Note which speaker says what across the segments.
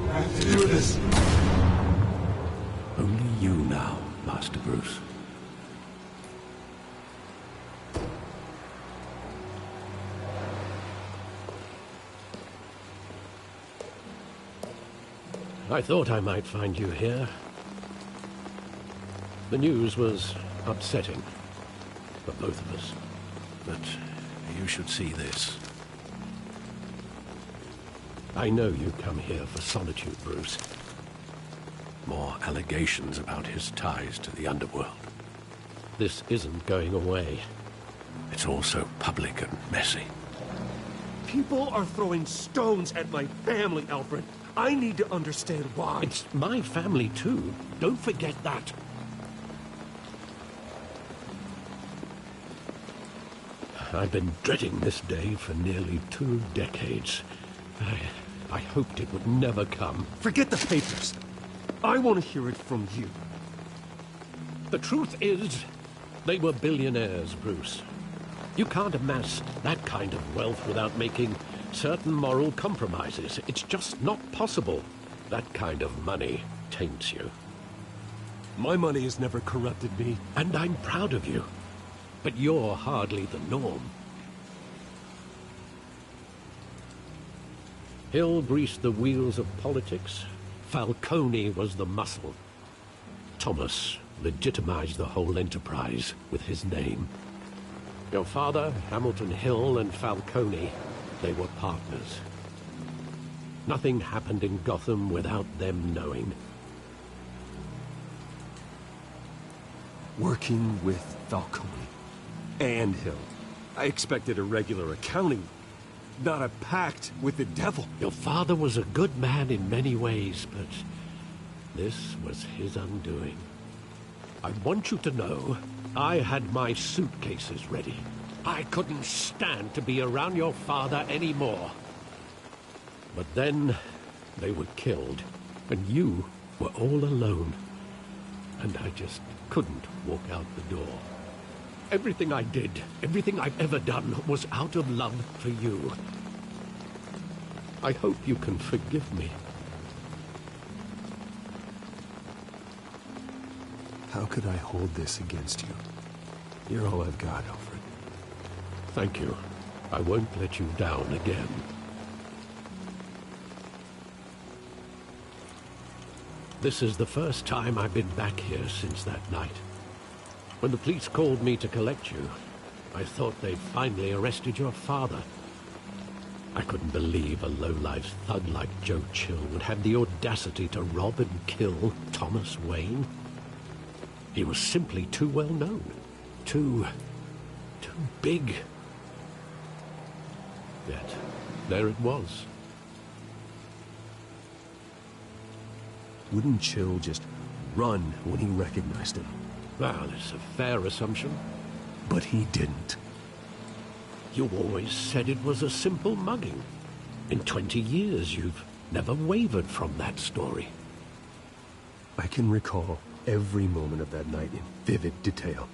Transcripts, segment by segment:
Speaker 1: I have to do this.
Speaker 2: Only you now, Master Bruce. I thought I might find you here. The news was upsetting for both of us. But you should see this. I know you come here for solitude, Bruce. More allegations about his ties to the underworld. This isn't going away. It's all so public and messy.
Speaker 3: People are throwing stones at my family, Alfred. I need to understand why.
Speaker 2: It's my family, too. Don't forget that. I've been dreading this day for nearly 2 decades. I hoped it would never come.
Speaker 3: Forget the papers. I want to hear it from you.
Speaker 2: The truth is, they were billionaires, Bruce. You can't amass that kind of wealth without making certain moral compromises. It's just not possible. That kind of money taints you.
Speaker 3: My money has never corrupted me.
Speaker 2: And I'm proud of you. But you're hardly the norm. Hill greased the wheels of politics. Falcone was the muscle. Thomas legitimized the whole enterprise with his name. Your father, Hamilton Hill, and Falcone, they were partners. Nothing happened in Gotham without them knowing.
Speaker 3: Working with Falcone and Hill. I expected a regular accounting, not a pact with the devil.
Speaker 2: Your father was a good man in many ways, but this was his undoing. I want you to know, I had my suitcases ready. I couldn't stand to be around your father anymore. But then, they were killed, and you were all alone. And I just couldn't walk out the door. Everything I did, everything I've ever done, was out of love for you. I hope you can forgive me.
Speaker 3: How could I hold this against you? You're all I've got, Alfred.
Speaker 2: Thank you. I won't let you down again. This is the first time I've been back here since that night. When the police called me to collect you, I thought they'd finally arrested your father. I couldn't believe a low-life thug like Joe Chill would have the audacity to rob and kill Thomas Wayne. He was simply too well known. Too big. Yet, there it was.
Speaker 3: Wouldn't Chill just run when he recognized him?
Speaker 2: Well, it's a fair assumption.
Speaker 3: But he didn't.
Speaker 2: You always said it was a simple mugging. In 20 years, you've never wavered from that story.
Speaker 3: I can recall every moment of that night in vivid detail.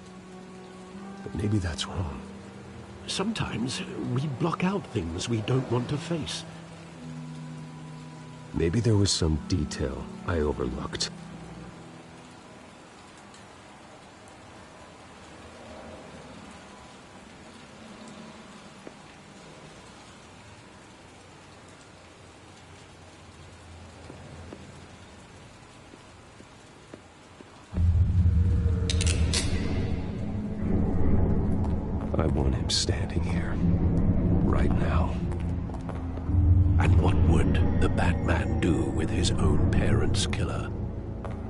Speaker 3: But maybe that's wrong.
Speaker 2: Sometimes we block out things we don't want to face.
Speaker 3: Maybe there was some detail I overlooked. I want him standing here, right now.
Speaker 2: And what would the Batman do with his own parents' killer?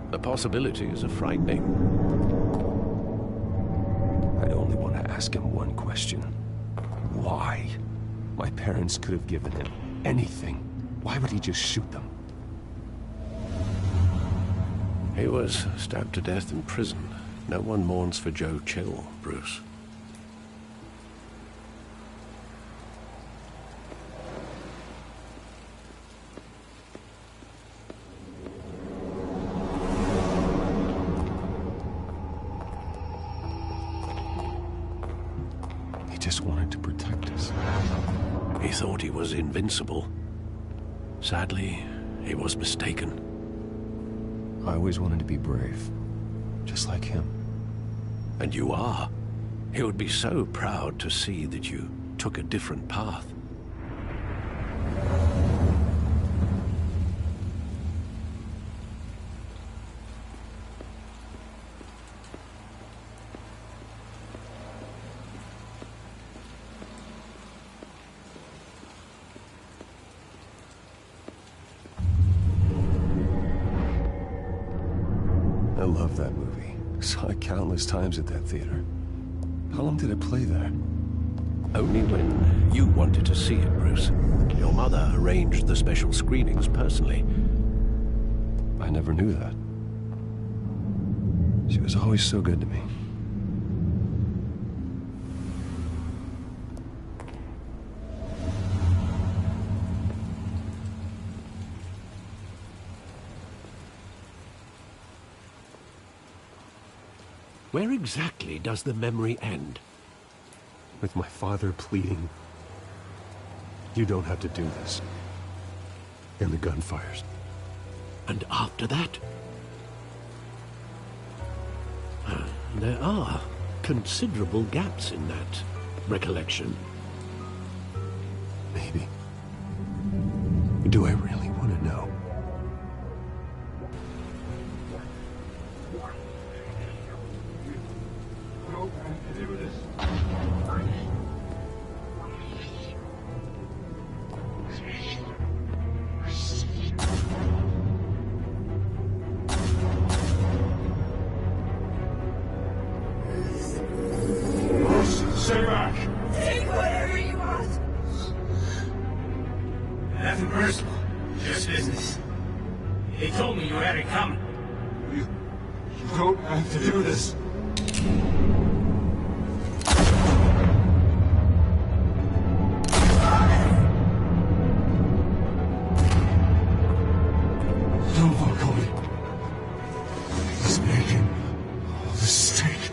Speaker 2: The possibilities are frightening.
Speaker 3: I only want to ask him one question. Why? My parents could have given him anything. Why would he just shoot them?
Speaker 2: He was stabbed to death in prison. No one mourns for Joe Chill, Bruce.
Speaker 3: He just wanted to protect us.
Speaker 2: He thought he was invincible. Sadly, he was mistaken.
Speaker 3: I always wanted to be brave, just like him.
Speaker 2: And you are. He would be so proud to see that you took a different path.
Speaker 3: I love that movie. Saw it countless times at that theater. How long did it play there?
Speaker 2: Only when you wanted to see it, Bruce. Your mother arranged the special screenings personally.
Speaker 3: I never knew that. She was always so good to me.
Speaker 2: Where exactly does the memory end?
Speaker 3: With my father pleading, "You don't have to do this." And the gun fires.
Speaker 2: And after that? There are considerable gaps in that recollection.
Speaker 3: Maybe. Do I really want to know?
Speaker 1: Stay back!
Speaker 4: Take whatever you want.
Speaker 1: Nothing personal. Just business. He told me you had it coming. You don't have to do this. Don't fuck me. He's making a mistake.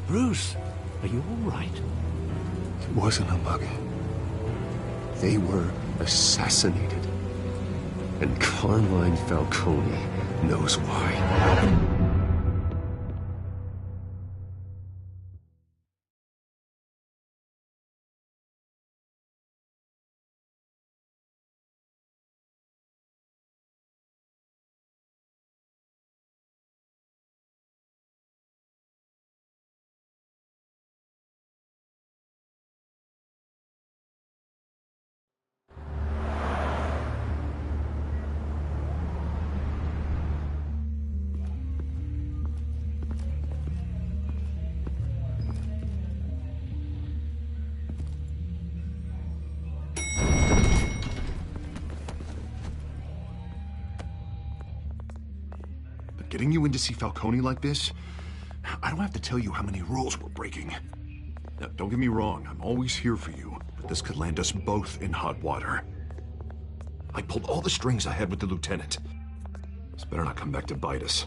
Speaker 2: Bruce, are you all right?
Speaker 3: It wasn't a mug. They were assassinated. And Carmine Falcone knows why.
Speaker 5: Getting you in to see Falcone like this? I don't have to tell you how many rules we're breaking. Now, don't get me wrong, I'm always here for you, but this could land us both in hot water. I pulled all the strings I had with the lieutenant. This better not come back to bite us.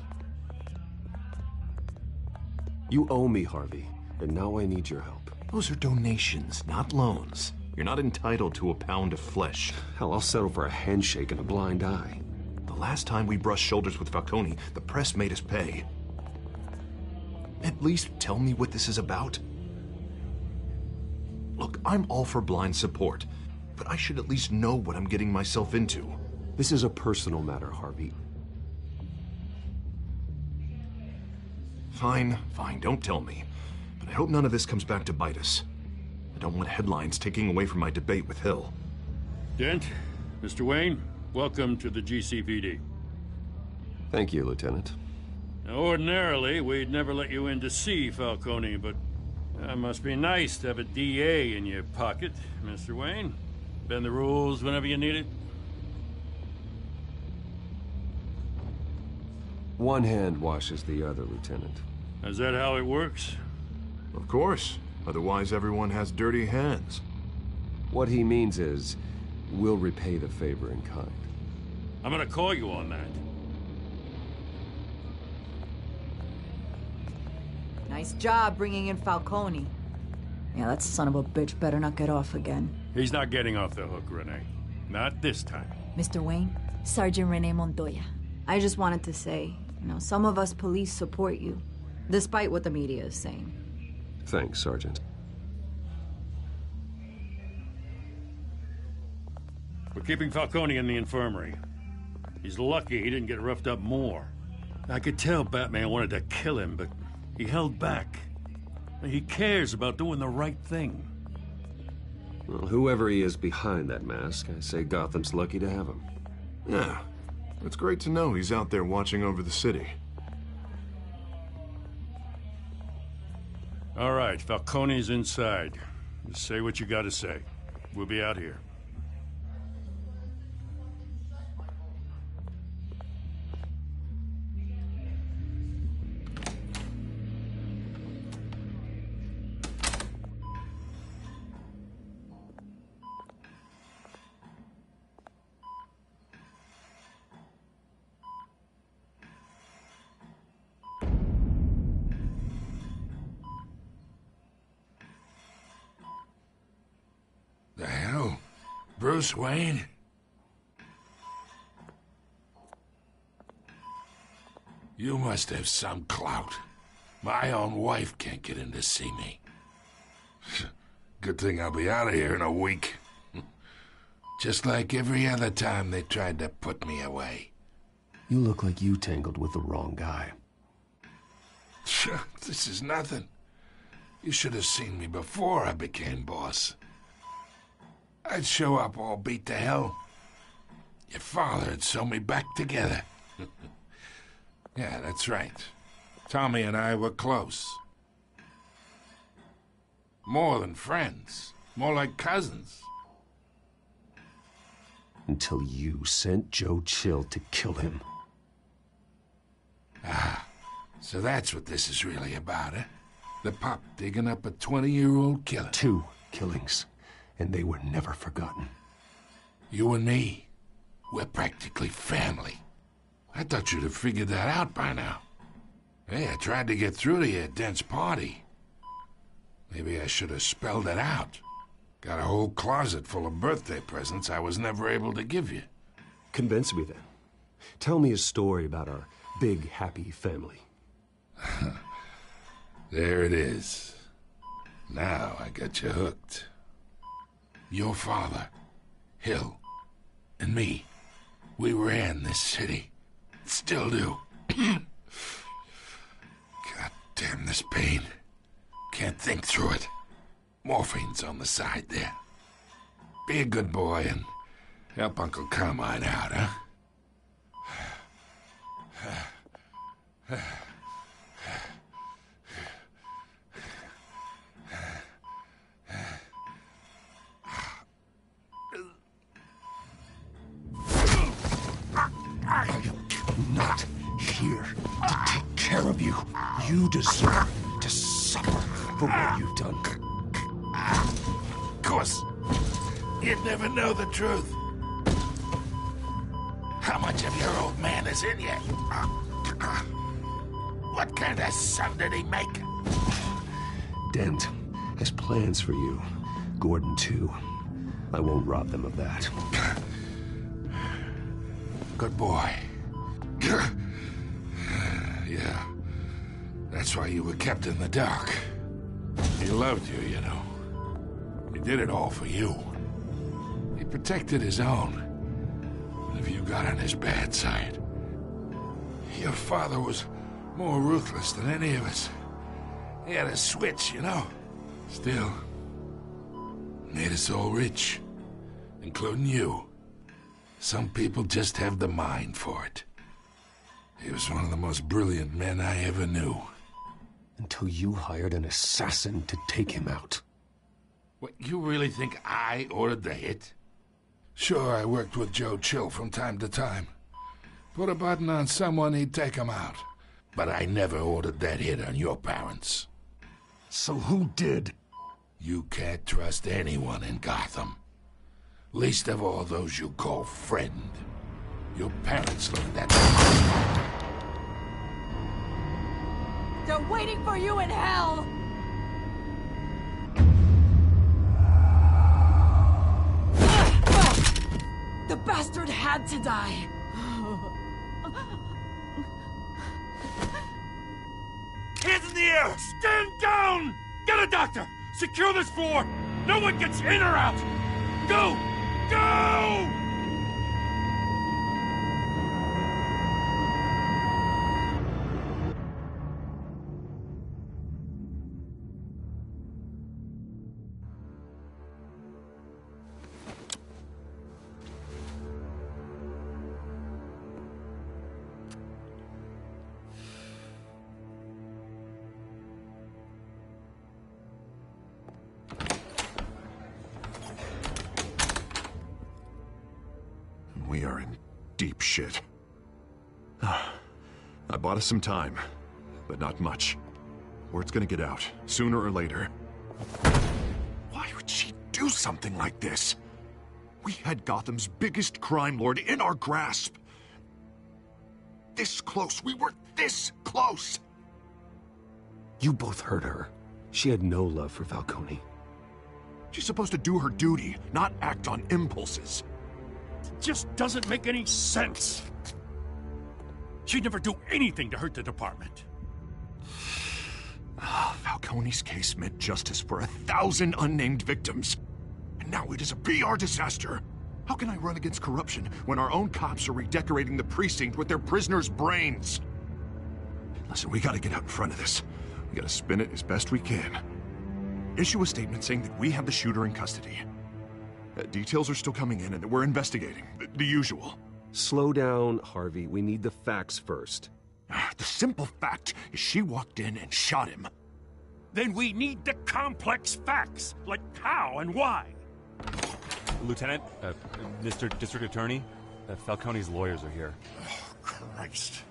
Speaker 3: You owe me, Harvey, and now I need your help.
Speaker 5: Those are donations, not loans. You're not entitled to a pound of flesh.
Speaker 3: Hell, I'll settle for a handshake and a blind eye.
Speaker 5: The last time we brushed shoulders with Falcone, the press made us pay. At least tell me what this is about. Look, I'm all for blind support, but I should at least know what I'm getting myself into.
Speaker 3: This is a personal matter, Harvey.
Speaker 5: Fine, don't tell me. But I hope none of this comes back to bite us. I don't want headlines taking away from my debate with Hill.
Speaker 6: Dent, Mr. Wayne, welcome to the GCPD.
Speaker 3: Thank you, Lieutenant.
Speaker 6: Now, ordinarily, we'd never let you in to see Falcone, but, That must be nice to have a DA in your pocket, Mr. Wayne. Bend the rules whenever you need it.
Speaker 3: One hand washes the other, Lieutenant.
Speaker 6: Is that how it works?
Speaker 5: Of course. Otherwise, everyone has dirty hands.
Speaker 3: What he means is, we'll repay the favor in kind.
Speaker 6: I'm gonna call you on that.
Speaker 4: Nice job bringing in Falcone. Yeah, that son of a bitch better not get off again.
Speaker 6: He's not getting off the hook, Renee. Not this time.
Speaker 4: Mr. Wayne, Sergeant Renee Montoya. I just wanted to say, some of us police support you, despite what the media is saying.
Speaker 3: Thanks, Sergeant.
Speaker 6: We're keeping Falcone in the infirmary. He's lucky he didn't get roughed up more. I could tell Batman wanted to kill him, but he held back. He cares about doing the right thing.
Speaker 3: Well, whoever he is behind that mask, I say Gotham's lucky to have him.
Speaker 5: Yeah, it's great to know he's out there watching over the city.
Speaker 6: All right, Falcone's inside. Just say what you gotta say. We'll be out here.
Speaker 7: The hell? Bruce Wayne? You must have some clout. My own wife can't get in to see me. Good thing I'll be out of here in a week. Just like every other time they tried to put me away.
Speaker 3: You look like you tangled with the wrong guy.
Speaker 7: This is nothing. You should have seen me before I became boss. I'd show up all beat to hell. Your father'd sew me back together. Yeah, that's right. Tommy and I were close. More than friends. More like cousins.
Speaker 3: Until you sent Joe Chill to kill him.
Speaker 7: So that's what this is really about, eh? The pup digging up a 20-year-old killer.
Speaker 3: 2 killings. And they were never forgotten.
Speaker 7: You and me, we're practically family. I thought you'd have figured that out by now. Hey, I tried to get through to your dense party. Maybe I should have spelled it out. Got a whole closet full of birthday presents I was never able to give you.
Speaker 3: Convince me then. Tell me a story about our big, happy family.
Speaker 7: There it is. Now I got you hooked. Your father, Hill, and me, we ran this city. Still do. God damn this pain. Can't think through it. Morphine's on the side there. Be a good boy and help Uncle Carmine out, huh?
Speaker 3: I am not here to take care of you. You deserve to suffer for what you've done.
Speaker 7: Of course, you'd never know the truth. How much of your old man is in you? What kind of son did he make?
Speaker 3: Dent has plans for you. Gordon, too. I won't rob them of that.
Speaker 7: Good boy. Yeah. That's why you were kept in the dark. He loved you, you know. He did it all for you. He protected his own. And if you got on his bad side, your father was more ruthless than any of us. He had a switch, you know. Still, made us all rich, including you. Some people just have the mind for it. He was one of the most brilliant men I ever knew.
Speaker 3: Until you hired an assassin to take him out.
Speaker 7: What, you really think I ordered the hit? Sure, I worked with Joe Chill from time to time. Put a button on someone, he'd take him out. But I never ordered that hit on your parents.
Speaker 3: So who did?
Speaker 7: You can't trust anyone in Gotham. Least of all those you call friend. Your parents learned that.
Speaker 4: They're waiting for you in hell! The bastard had to die!
Speaker 6: Hands in the air! Stand down! Get a doctor! Secure this floor! No one gets in or out! Go! Go!
Speaker 5: We are in deep shit. I bought us some time, but not much. Word's gonna get out, sooner or later. Why would she do something like this? We had Gotham's biggest crime lord in our grasp. This close, we were this close!
Speaker 3: You both hurt her. She had no love for Falcone.
Speaker 5: She's supposed to do her duty, not act on impulses.
Speaker 6: Just doesn't make any sense. She'd never do anything to hurt the department.
Speaker 5: Falcone's case meant justice for 1,000 unnamed victims. And now it is a PR disaster. How can I run against corruption when our own cops are redecorating the precinct with their prisoners' brains? Listen, we gotta get out in front of this. We gotta spin it as best we can. Issue a statement saying that we have the shooter in custody. Details are still coming in and that we're investigating. The usual.
Speaker 3: Slow down, Harvey. We need the facts first.
Speaker 5: The simple fact is she walked in and shot him.
Speaker 6: Then we need the complex facts, like how and why.
Speaker 8: Lieutenant, Mr. District Attorney, Falcone's lawyers are here.
Speaker 5: Oh, Christ.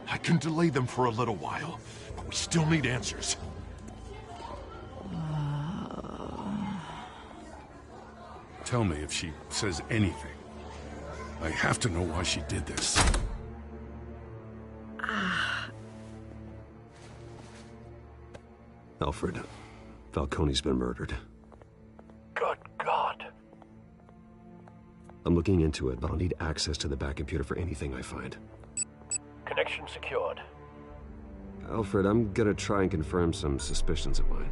Speaker 5: I can delay them for a little while, but we still need answers.
Speaker 7: Tell me if she says anything. I have to know why she did this.
Speaker 3: Alfred, Falcone's been murdered.
Speaker 2: Good God.
Speaker 3: I'm looking into it, but I'll need access to the back computer for anything I find.
Speaker 2: Connection secured.
Speaker 3: Alfred, I'm gonna try and confirm some suspicions of mine.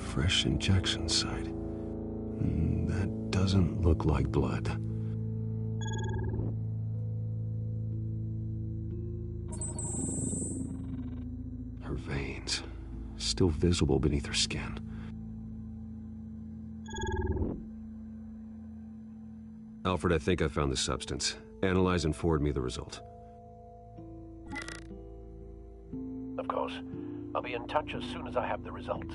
Speaker 3: Fresh injection site. That doesn't look like blood. Her veins, still visible beneath her skin. Alfred, I think I found the substance. Analyze and forward me the result.
Speaker 2: Of course. I'll be in touch as soon as I have the results.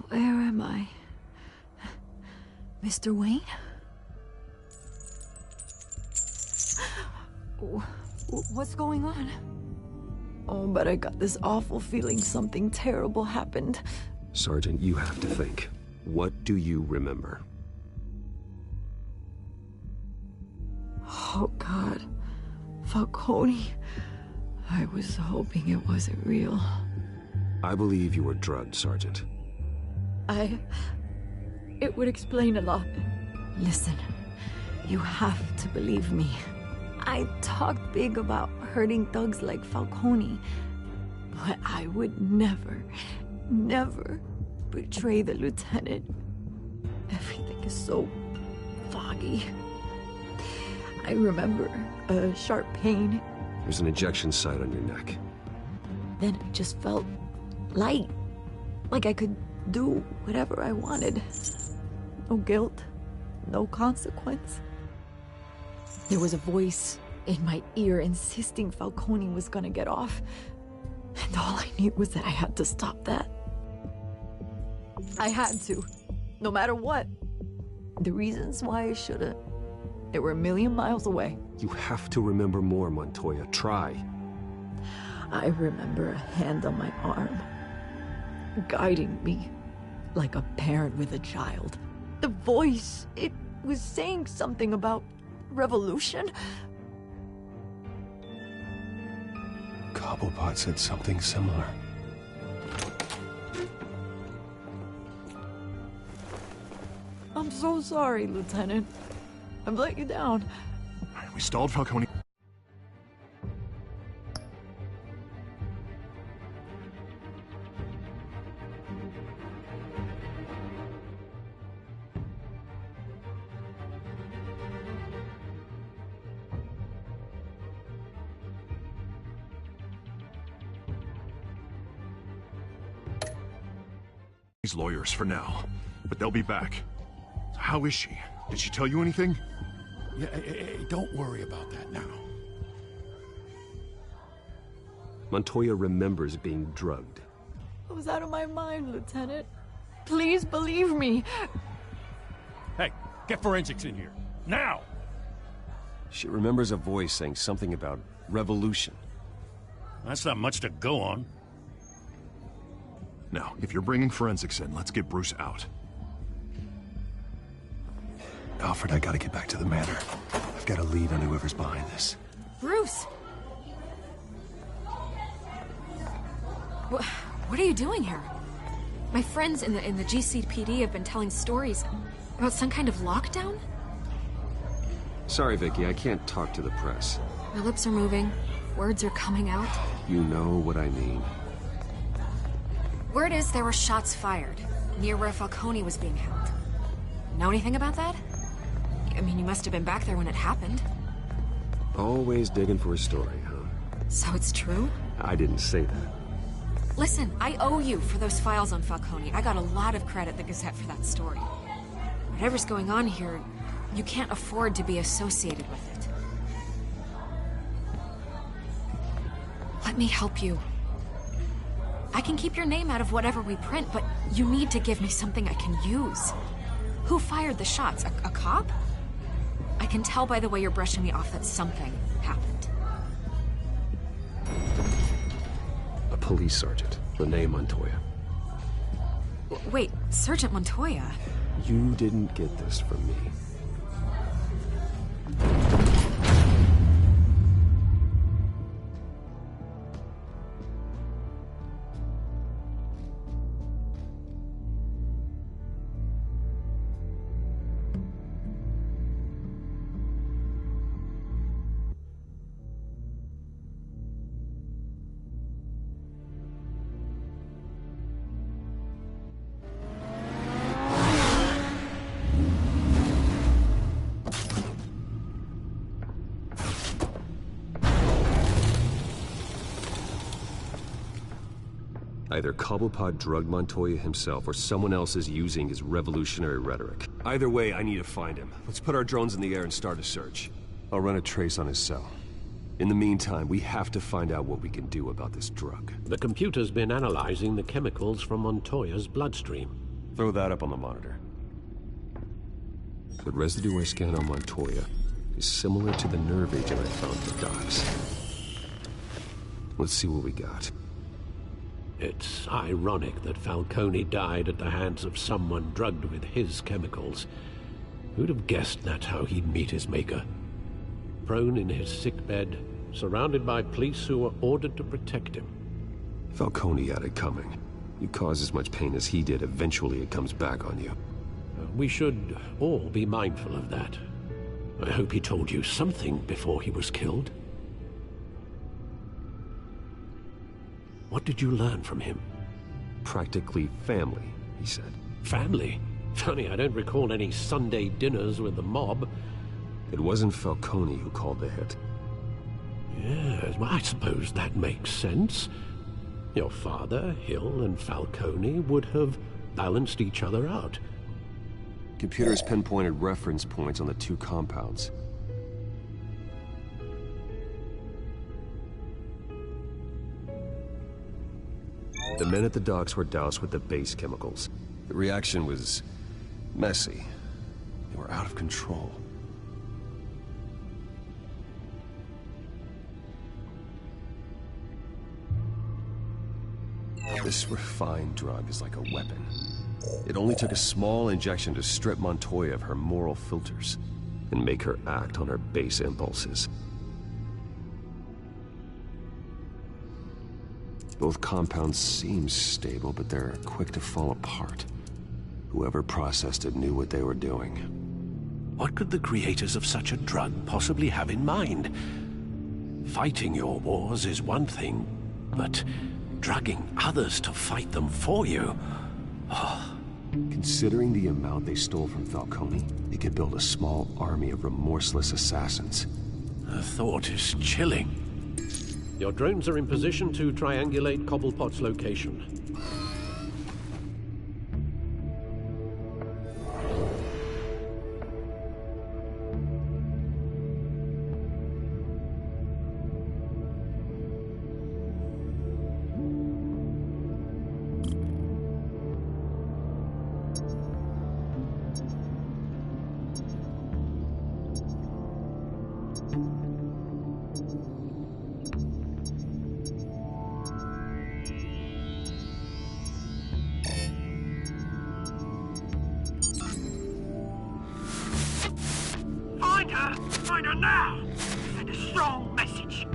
Speaker 4: Where am I? Mr. Wayne? What's going on? Oh, but I got this awful feeling something terrible happened.
Speaker 3: Sergeant, you have to think. What do you remember?
Speaker 4: Oh, God. Falcone. I was hoping it wasn't real.
Speaker 3: I believe you were drugged, Sergeant.
Speaker 4: It would explain a lot. Listen, you have to believe me. I talked big about hurting thugs like Falcone, but I would never betray the lieutenant. Everything is so foggy. I remember a sharp pain.
Speaker 3: There's an injection site on your neck.
Speaker 4: Then I just felt light. Like I could do whatever I wanted. No guilt, no consequence. There was a voice in my ear insisting Falcone was gonna get off. And all I knew was that I had to stop that. I had to, no matter what. The reasons why I shouldn't, they were a million miles away.
Speaker 3: You have to remember more, Montoya. Try.
Speaker 4: I remember a hand on my arm, guiding me like a parent with a child. The voice, it was saying something about revolution.
Speaker 3: Cobblepot said something similar.
Speaker 4: I'm so sorry, Lieutenant. I've let you down.
Speaker 5: We stalled Falcone. These lawyers for now, but they'll be back. How is she? Did she tell you anything?
Speaker 7: Yeah, don't worry about that now.
Speaker 3: Montoya remembers being drugged.
Speaker 4: I was out of my mind, Lieutenant. Please believe me.
Speaker 6: Hey, get forensics in here. Now!
Speaker 3: She remembers a voice saying something about revolution.
Speaker 6: That's not much to go on.
Speaker 5: Now, if you're bringing forensics in, let's get Bruce out.
Speaker 3: Alfred, I gotta get back to the manor. I've got a lead on whoever's behind this.
Speaker 9: Bruce! What are you doing here? My friends in the GCPD have been telling stories about some kind of lockdown?
Speaker 3: Sorry, Vicky, I can't talk to the press.
Speaker 9: My lips are moving. Words are coming out.
Speaker 3: You know what I mean.
Speaker 9: Word is there were shots fired near where Falcone was being held. Know anything about that? I mean, you must have been back there when it happened.
Speaker 3: Always digging for a story, huh?
Speaker 9: So it's true?
Speaker 3: I didn't say that.
Speaker 9: Listen, I owe you for those files on Falcone. I got a lot of credit at the Gazette for that story. Whatever's going on here, you can't afford to be associated with it. Let me help you. I can keep your name out of whatever we print, but you need to give me something I can use. Who fired the shots? A cop? I can tell by the way you're brushing me off that something happened.
Speaker 3: A police sergeant, Rene Montoya.
Speaker 9: Wait, Sergeant Montoya?
Speaker 3: You didn't get this from me. Either Cobblepot drugged Montoya himself, or someone else is using his revolutionary rhetoric. Either way, I need to find him. Let's put our drones in the air and start a search. I'll run a trace on his cell. In the meantime, we have to find out what we can do about this drug.
Speaker 2: The computer's been analyzing the chemicals from Montoya's bloodstream.
Speaker 3: Throw that up on the monitor. The residue I scanned on Montoya is similar to the nerve agent I found at the docks. Let's see what we got.
Speaker 2: It's ironic that Falcone died at the hands of someone drugged with his chemicals. Who'd have guessed that's how he'd meet his maker? Prone in his sickbed, surrounded by police who were ordered to protect him.
Speaker 3: Falcone had it coming. You cause as much pain as he did, eventually it comes back on you.
Speaker 2: We should all be mindful of that. I hope he told you something before he was killed. What did you learn from him?
Speaker 3: Practically family, he said.
Speaker 2: Family? Funny, I don't recall any Sunday dinners with the mob.
Speaker 3: It wasn't Falcone who called the hit.
Speaker 2: Yes, well, I suppose that makes sense. Your father, Hill, and Falcone would have balanced each other out.
Speaker 3: Computers pinpointed reference points on the two compounds. The men at the docks were doused with the base chemicals. The reaction was messy. They were out of control. This refined drug is like a weapon. It only took a small injection to strip Montoya of her moral filters and make her act on her base impulses. Both compounds seem stable, but they're quick to fall apart. Whoever processed it knew what they were doing.
Speaker 2: What could the creators of such a drug possibly have in mind? Fighting your wars is one thing, but drugging others to fight them for you? Oh.
Speaker 3: Considering the amount they stole from Falcone, they could build a small army of remorseless assassins.
Speaker 2: The thought is chilling. Your drones are in position to triangulate Cobblepot's location.
Speaker 1: Find her now! Send a strong message.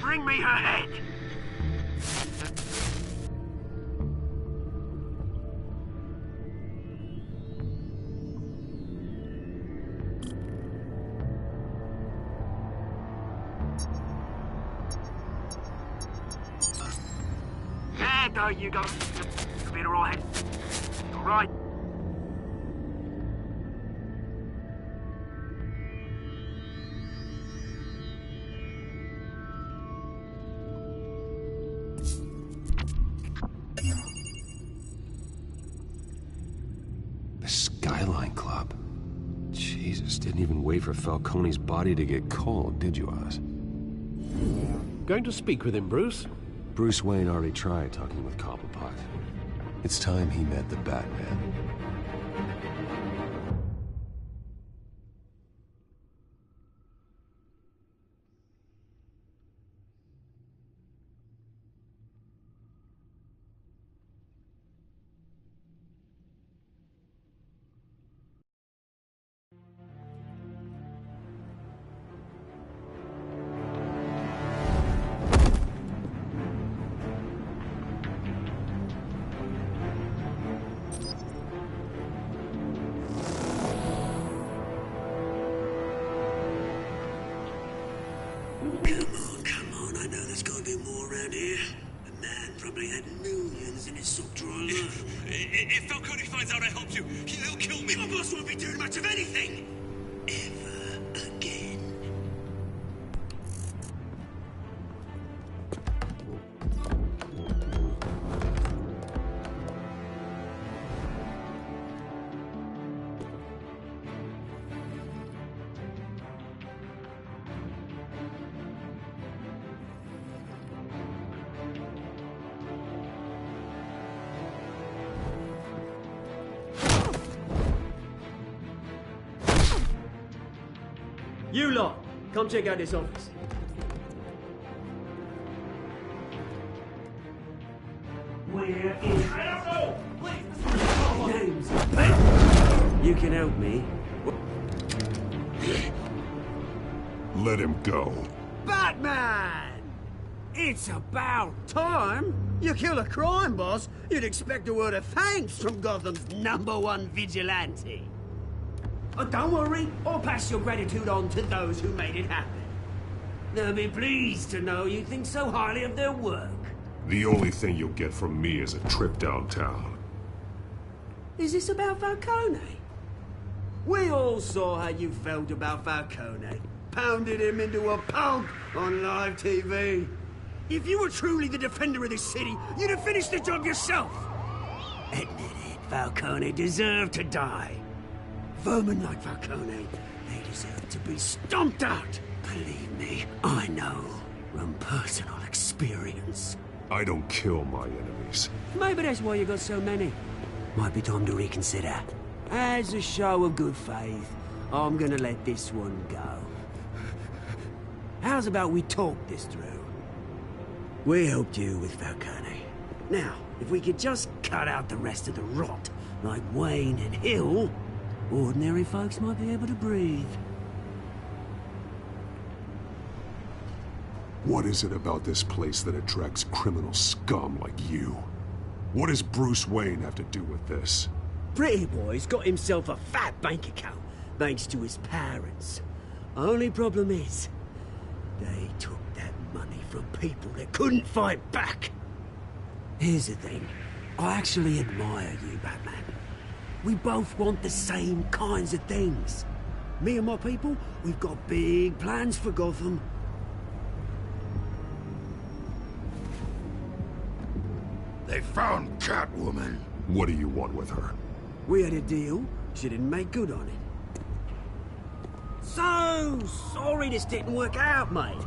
Speaker 1: Bring me her head! There you go. You'll be all right. All right.
Speaker 3: The Skyline Club. Jesus, didn't even wait for Falcone's body to get cold, did you, Oz?
Speaker 2: Going to speak with him, Bruce?
Speaker 3: Bruce Wayne already tried talking with Cobblepot. It's time he met the Batman.
Speaker 1: Come on, I know there's gotta be more around here. The man probably had millions in his sock drawer alone. If Falcone finds out I helped you, he'll kill me. Your boss won't be doing much of anything! Ever again.
Speaker 10: You lot, come check out this office.
Speaker 1: Where is... I don't know!
Speaker 10: James, you can help me.
Speaker 5: Let him go.
Speaker 10: Batman! It's about time. You kill a crime boss, you'd expect a word of thanks from Gotham's #1 vigilante. Oh, don't worry, I'll pass your gratitude on to those who made it happen. They'll be pleased to know you think so highly of their work.
Speaker 3: The only thing you'll get from me is a trip downtown.
Speaker 10: Is this about Falcone? We all saw how you felt about Falcone. Pounded him into a pulp on live TV. If you were truly the defender of this city, you'd have finished the job yourself. Admit it, Falcone deserved to die. Vermin like Falcone, they deserve to be stomped out. Believe me, I know from personal experience.
Speaker 3: I don't kill my enemies.
Speaker 10: Maybe that's why you got so many. Might be time to reconsider. As a show of good faith, I'm gonna let this one go. How's about we talk this through? We helped you with Falcone. Now, if we could just cut out the rest of the rot, like Wayne and Hill, ordinary folks might be able to breathe.
Speaker 3: What is it about this place that attracts criminal scum like you? What does Bruce Wayne have to do with this?
Speaker 10: Pretty Boy's got himself a fat bank account, thanks to his parents. Only problem is, they took that money from people that couldn't fight back. Here's the thing. I actually admire you, Batman. We both want the same kinds of things. Me and my people, we've got big plans for Gotham.
Speaker 7: They found Catwoman.
Speaker 3: What do you want with her?
Speaker 10: We had a deal. She didn't make good on it. So sorry this didn't work out, mate.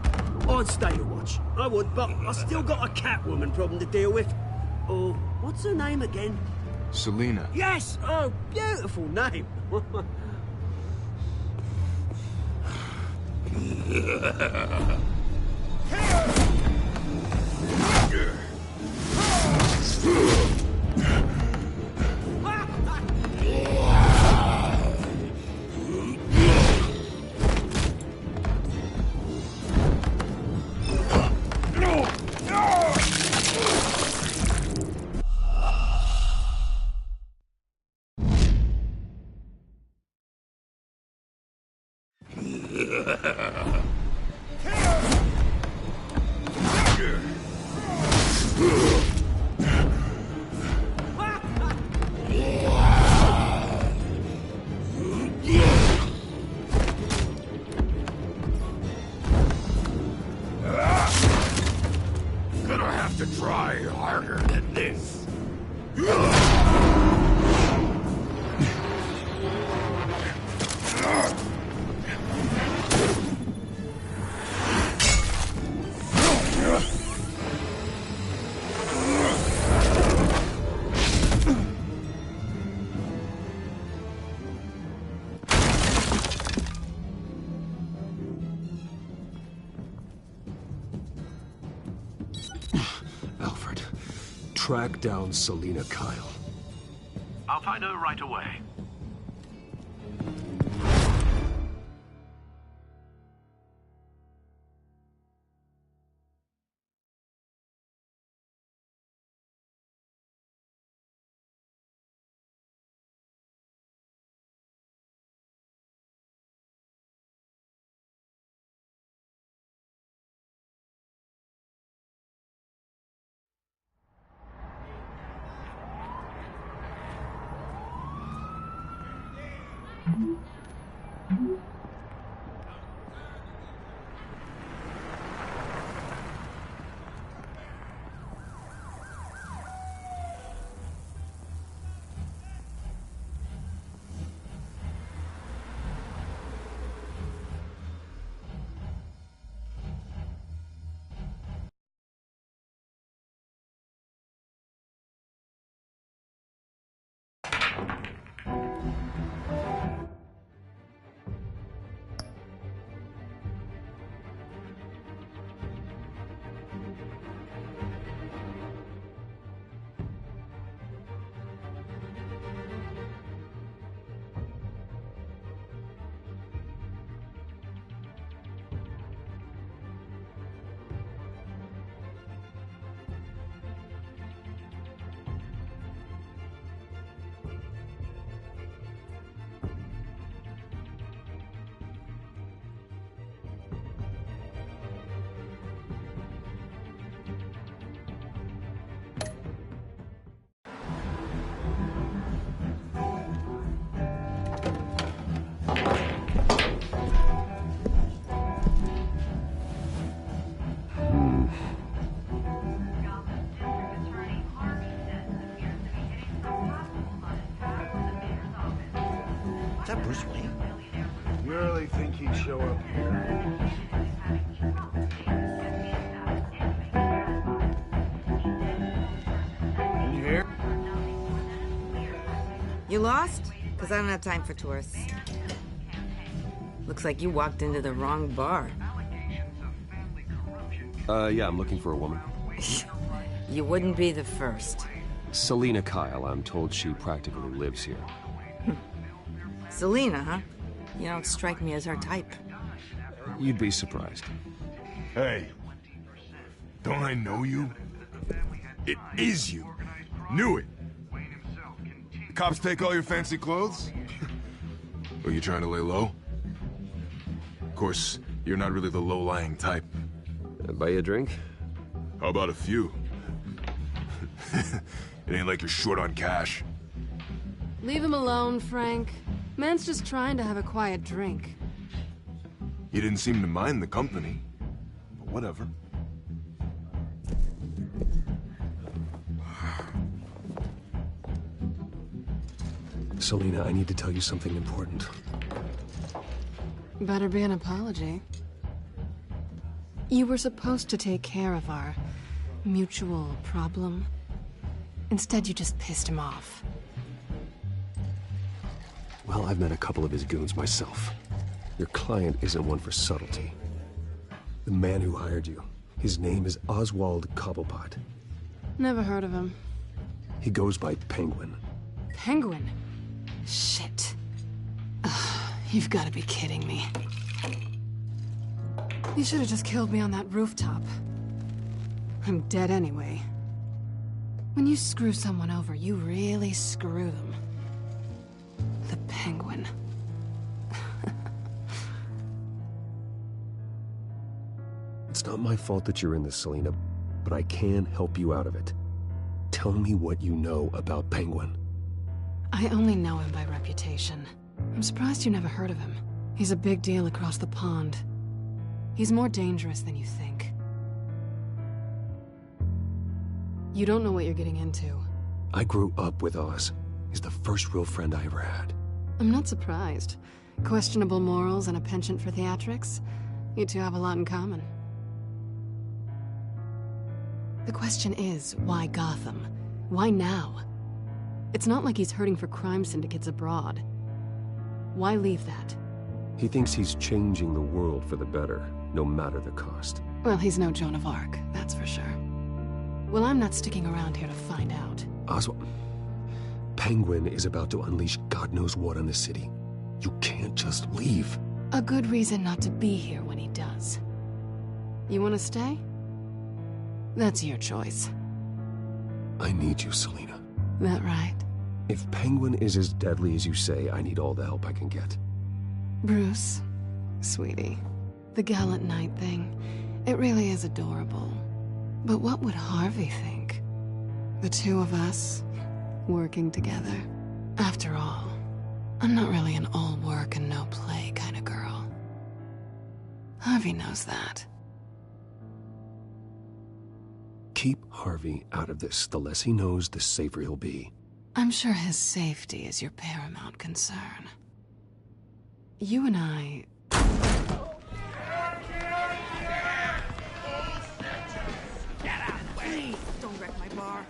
Speaker 10: I'd stay to watch. I would, but I still got a Catwoman problem to deal with. Oh, what's her name again?
Speaker 11: Selina.
Speaker 10: Yes! Oh, beautiful name.
Speaker 7: Gonna have to try harder than this.
Speaker 3: Alfred, track down Selina Kyle.
Speaker 12: I'll find her right away.
Speaker 11: Bruce Wayne?
Speaker 5: You really think he'd show up here? You here?
Speaker 13: You lost? Because I don't have time for tourists. Looks like you walked into the wrong bar.
Speaker 3: Yeah, I'm looking for a woman.
Speaker 13: You wouldn't be the first.
Speaker 3: Selina Kyle, I'm told she practically lives here.
Speaker 13: Selina, huh? You don't strike me as her type.
Speaker 3: You'd be surprised.
Speaker 14: Hey, don't I know you? It is you. Knew it. The cops take all your fancy clothes? Are you trying to lay low? Of course, you're not really the low-lying type.
Speaker 3: Buy you a drink?
Speaker 14: How about a few? It ain't like you're short on cash.
Speaker 15: Leave him alone, Frank. Man's just trying to have a quiet drink.
Speaker 14: He didn't seem to mind the company. But whatever.
Speaker 3: Selina, I need to tell you something important.
Speaker 15: Better be an apology. You were supposed to take care of our mutual problem. Instead, you just pissed him off.
Speaker 3: Well, I've met a couple of his goons myself. Your client isn't one for subtlety. The man who hired you, his name is Oswald Cobblepot.
Speaker 15: Never heard of him.
Speaker 3: He goes by Penguin.
Speaker 15: Penguin? Shit. Ugh, you've got to be kidding me. You should have just killed me on that rooftop. I'm dead anyway. When you screw someone over, you really screw them. The Penguin.
Speaker 3: It's not my fault that you're in this, Selina, but I can help you out of it. Tell me what you know about Penguin.
Speaker 15: I only know him by reputation. I'm surprised you never heard of him. He's a big deal across the pond. He's more dangerous than you think. You don't know what you're getting into.
Speaker 3: I grew up with Oz. He's the first real friend I ever had.
Speaker 15: I'm not surprised. Questionable morals and a penchant for theatrics. You two have a lot in common. The question is, why Gotham? Why now? It's not like he's hurting for crime syndicates abroad. Why leave that?
Speaker 3: He thinks he's changing the world for the better, no matter the cost.
Speaker 15: Well, he's no Joan of Arc, that's for sure. Well, I'm not sticking around here to find out.
Speaker 3: Oswald, Penguin is about to unleash God knows what on the city. You can't just leave.
Speaker 15: A good reason not to be here when he does. You want to stay? That's your choice.
Speaker 3: I need you, Selina.
Speaker 15: That right?
Speaker 3: If Penguin is as deadly as you say, I need all the help I can get.
Speaker 15: Bruce, sweetie, the gallant knight thing, it really is adorable. But what would Harvey think? The two of us, working together. After all, I'm not really an all work and no play kind of girl. Harvey knows that.
Speaker 3: Keep Harvey out of this. The less he knows, the safer he'll be.
Speaker 15: I'm sure his safety is your paramount concern. You and I...
Speaker 13: Get out of the way! Don't wreck my bar.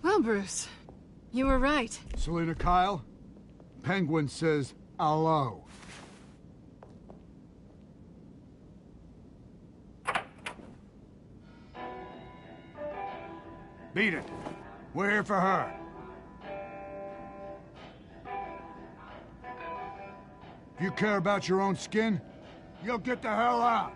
Speaker 15: Well, Bruce, you were right.
Speaker 16: Selina Kyle, Penguin says hello. Beat it. We're here for her. If you care about your own skin, you'll get the hell out.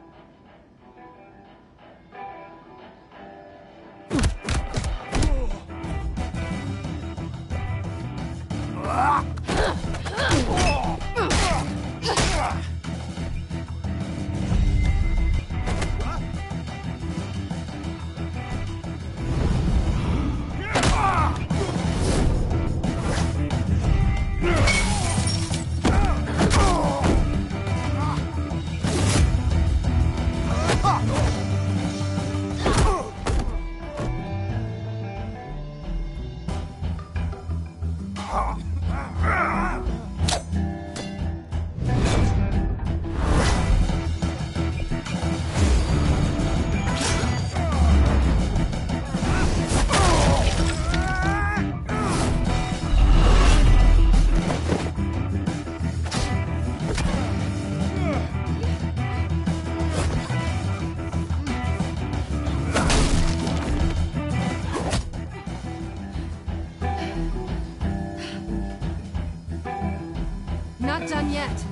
Speaker 15: done yet.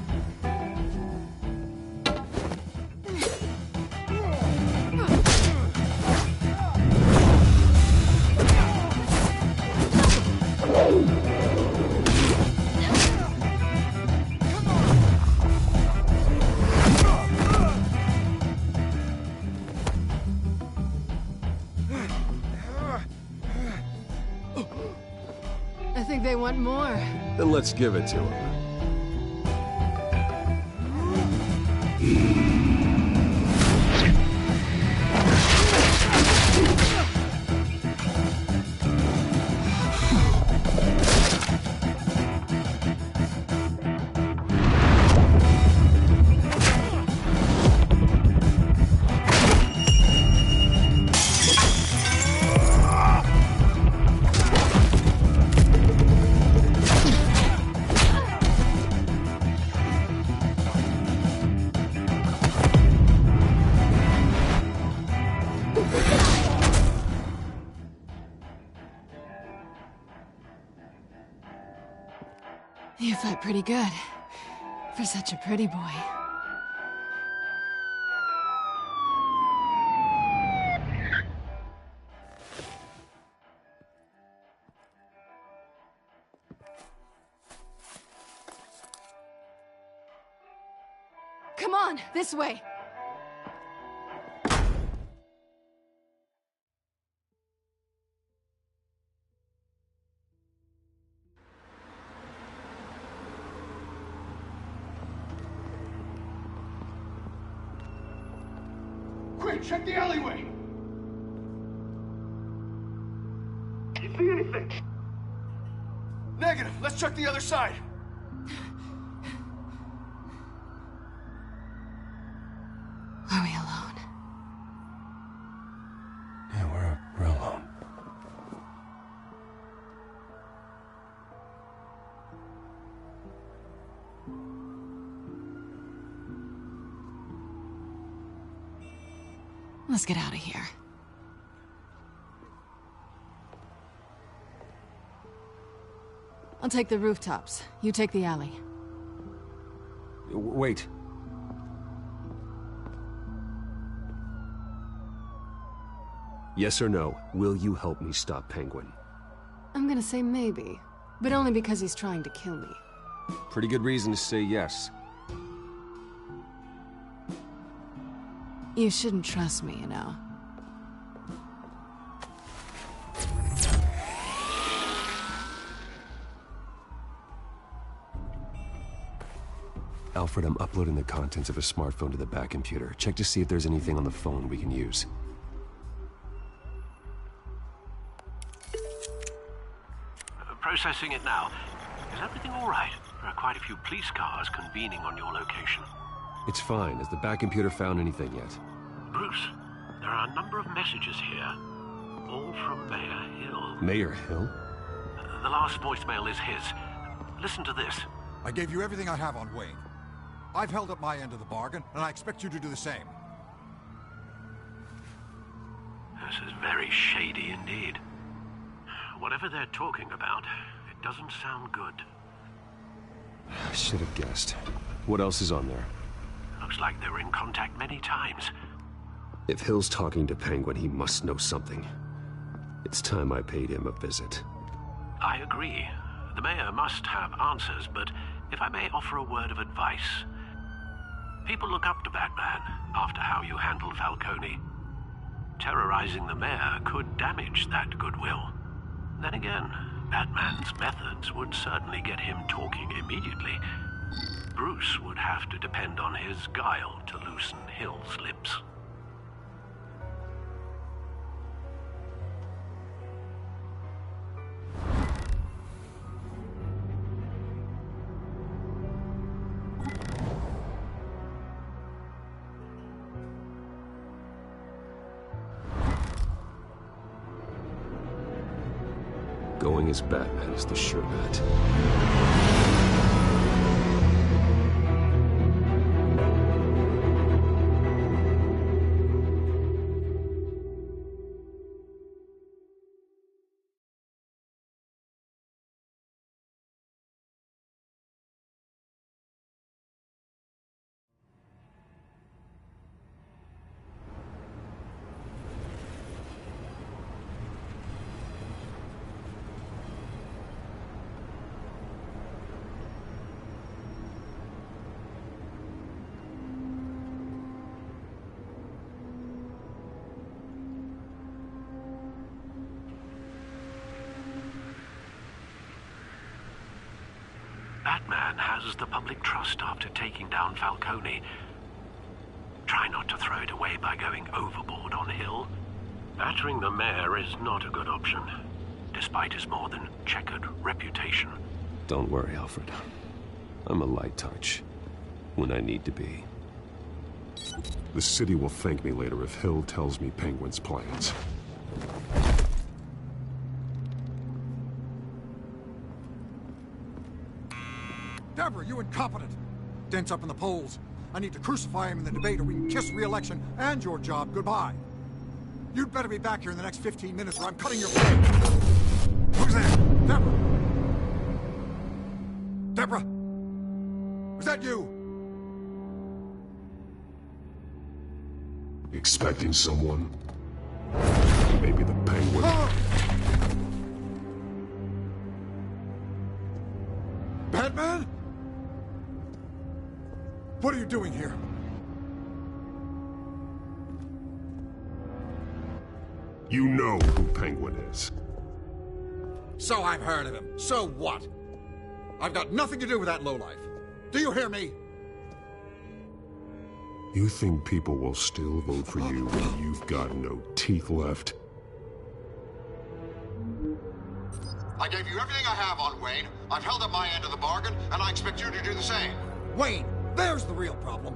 Speaker 15: I think they want more.
Speaker 3: Then let's give it to him.
Speaker 15: You fight pretty good. For such a pretty boy. Come on, this way.
Speaker 16: Quick, check the alleyway!
Speaker 14: You see anything? Negative. Let's check the other side.
Speaker 15: Are we alone?
Speaker 3: Yeah, we're alone.
Speaker 15: Let's get out of here. I'll take the rooftops. You take the alley.
Speaker 3: Wait. Yes or no, will you help me stop Penguin?
Speaker 15: I'm gonna say maybe, but only because he's trying to kill me.
Speaker 3: Pretty good reason to say yes.
Speaker 15: You shouldn't trust me, you know.
Speaker 3: Alfred, I'm uploading the contents of a smartphone to the back computer. Check to see if there's anything on the phone we can use.
Speaker 12: Processing it now. Is everything all right? There are quite a few police cars convening on your location.
Speaker 3: It's fine. Has the back computer found anything yet?
Speaker 12: Bruce, there are a number of messages here. All from Mayor Hill.
Speaker 3: Mayor Hill?
Speaker 12: The last voicemail is his. Listen to this.
Speaker 11: I gave you everything I have on Wayne. I've held up my end of the bargain, and I expect you to do the same.
Speaker 12: This is very shady indeed. Whatever they're talking about, it doesn't sound good.
Speaker 3: I should have guessed. What else is on there?
Speaker 12: Looks like they were in contact many times.
Speaker 3: If Hill's talking to Penguin, he must know something. It's time I paid him a visit.
Speaker 12: I agree. The mayor must have answers, but if I may offer a word of advice. People look up to Batman after how you handled Falcone. Terrorizing the mayor could damage that goodwill. Then again, Batman's methods would certainly get him talking immediately. Bruce would have to depend on his guile to loosen Hill's lips.
Speaker 3: Going as Batman is the sure bet.
Speaker 12: man has the public trust after taking down Falcone. Try not to throw it away by going overboard on Hill. Battering the mayor is not a good option, despite his more than checkered reputation.
Speaker 3: Don't worry, Alfred. I'm a light touch when I need to be. The city will thank me later if Hill tells me Penguin's plans.
Speaker 11: Deborah, you incompetent! Dent's up in the polls. I need to crucify him in the debate or we can kiss re-election and your job goodbye. You'd better be back here in the next 15 minutes or I'm cutting your pay. Who's there? Deborah! Deborah! Was that you?
Speaker 14: Expecting someone? Maybe the Penguin.
Speaker 11: Batman? What are you doing here?
Speaker 14: You know who Penguin is.
Speaker 11: So I've heard of him. So what? I've got nothing to do with that lowlife. Do you hear me?
Speaker 14: You think people will still vote for you when you've got no teeth left?
Speaker 11: I gave you everything I have on Wayne. I've held up my end of the bargain, and I expect you to do the same. Wayne, there's the real problem.